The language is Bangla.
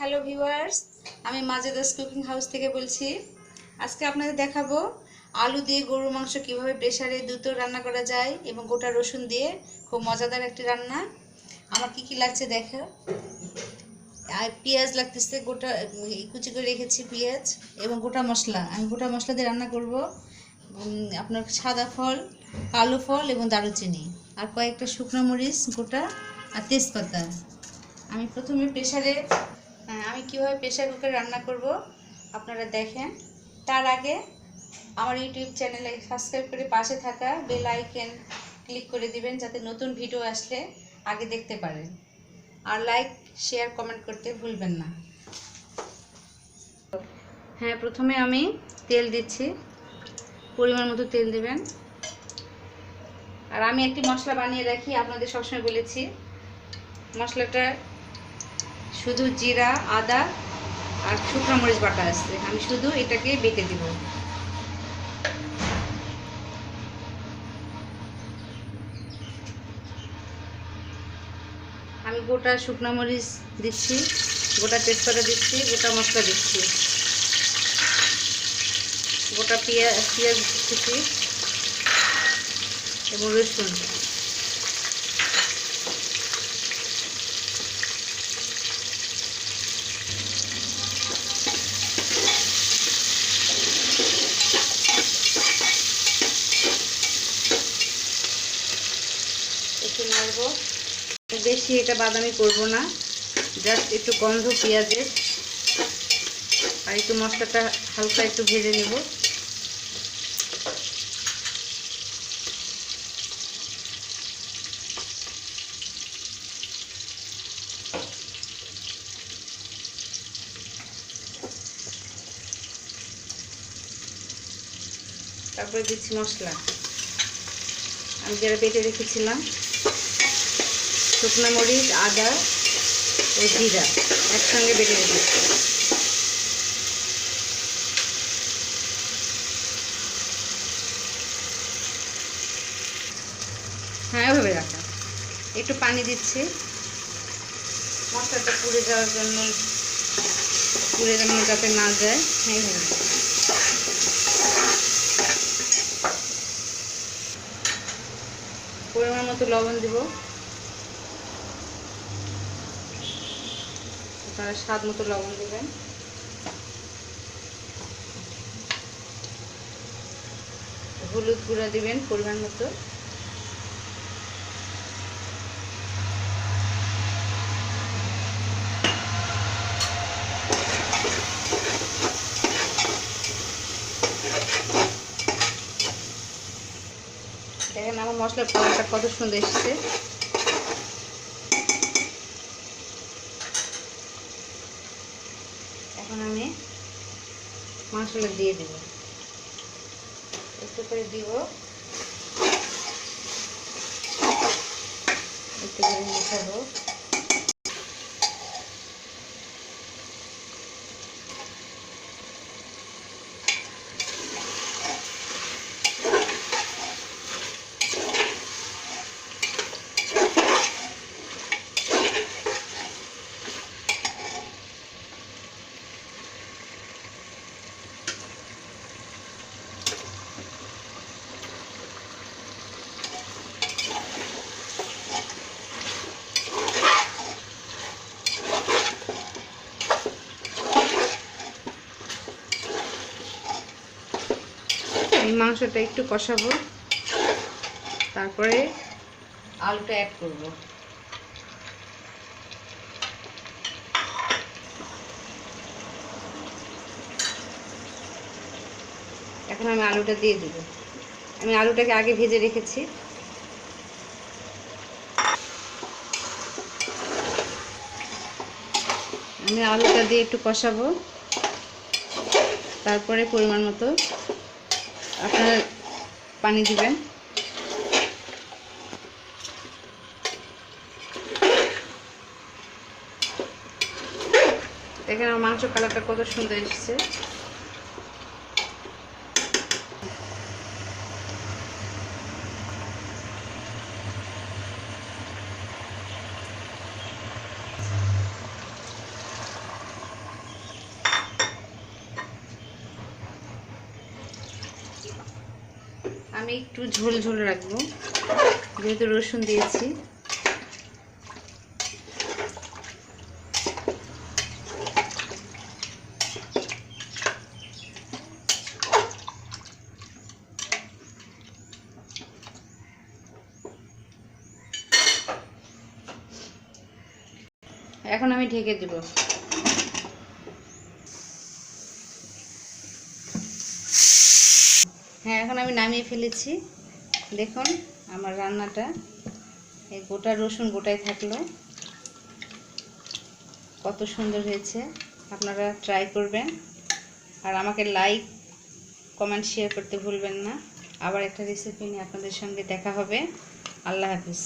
হ্যালো ভিউয়ার্স, আমি মাজেদাস কুকিং হাউস থেকে বলছি। আজকে আপনাদের দেখাবো আলু দিয়ে গরুর মাংস কিভাবে প্রেসারে দ্রুত রান্না করা যায় এবং গোটা রসুন দিয়ে খুব মজাদার একটি রান্না। আমার কি কি লাগছে দেখো। আর পেঁয়াজ লাগতেছে, গোটা কুচি করে রেখেছি পেঁয়াজ এবং গোটা মশলা। আমি গোটা মশলা দিয়ে রান্না করব। আপনার সাদা ফল, কালো ফল এবং দারুচিনি, আর কয়েকটা শুকনো মরিচ গোটা, আর তেজপাতা। আমি প্রথমে আমি কিভাবে প্রেসার কুকারে রান্না করব আপনারা দেখেন। তার আগে আমার ইউটিউব চ্যানেলে সাবস্ক্রাইব করে পাশে থাকা বেল আইকন ক্লিক করে দিবেন, যাতে নতুন ভিডিও আসলে আগে দেখতে পারেন। আর লাইক, শেয়ার, কমেন্ট করতে ভুলবেন না। হ্যাঁ, প্রথমে আমি তেল দিচ্ছি, পরিমাণ মতো তেল দিবেন। আর আমি একটি মশলা বানিয়ে রাখি, আপনাদের সবসময় বলেছি। মশলাটা শুধু জিরা, আদা আর শুকনো মরিচ বাটা আছে। আমি শুধু এটাকে বেটে দিব। আমি গোটা শুকনো মরিচ দিচ্ছি, গোটা তেজপাতা দিচ্ছি, গোটা মশলা দিচ্ছি, গোটা পেঁয়াজ দিচ্ছি এবং রসুন। একটু নাড়বো। বেশি এটা বাদামি করব না, জাস্ট একটু গন্ধ পেঁয়াজের, আর একটু মশলাটা হালকা একটু ভেজে নেব। তারপরে দিচ্ছি মশলা। আমি যারা বেটে রেখেছিলাম শুকনো মরিচ, আদা ও জিরা একসঙ্গে বেটে রেখেছি। হ্যাঁ, এভাবে রাখা। একটু পানি দিচ্ছি মশলাটা পুড়ে যাওয়ার জন্য, যাতে না যায়। এইভাবে পরিমাণ মতো লবণ দিব, আপনারা স্বাদ মতো লবণ দেবেন। হলুদ গুঁড়া দিবেন পরিমাণ মতো। দেখেন আমার মশলার কালারটা কত সুন্দর এসেছে। এখন আমি মাংসটা দিয়ে দেব, একটু করে দিব, একটু করে মিশাবো। এই মাংসটা একটু কষাবো, তারপরে আলুটা অ্যাড করব। এখন আমি আলুটা দিয়ে দেব। আমি আলুটাকে আগে ভেজে রেখেছি। আমি আলুটা দিয়ে একটু কষাবো, তারপরে পরিমাণ মতো আপনারা পানি দিবেন। দেখেন আমার মাংস কালারটা কত সুন্দর এসেছে। আমি একটু ঝোল ঝোল রাখবো, যেহেতু রসুন দিয়েছি। এখন আমি ঢেকে দেব। হ্যাঁ, এখন আমি নামিয়ে ফেলেছি। দেখুন আমার রান্নাটা, এই গোটা রসুন গোটাই থাকলো, কত সুন্দর হয়েছে। আপনারা ট্রাই করবেন, আর আমাকে লাইক কমেন্ট শেয়ার করতে ভুলবেন না। আবার একটা রেসিপি নিয়ে আপনাদের সঙ্গে দেখা হবে। আল্লাহ হাফিজ।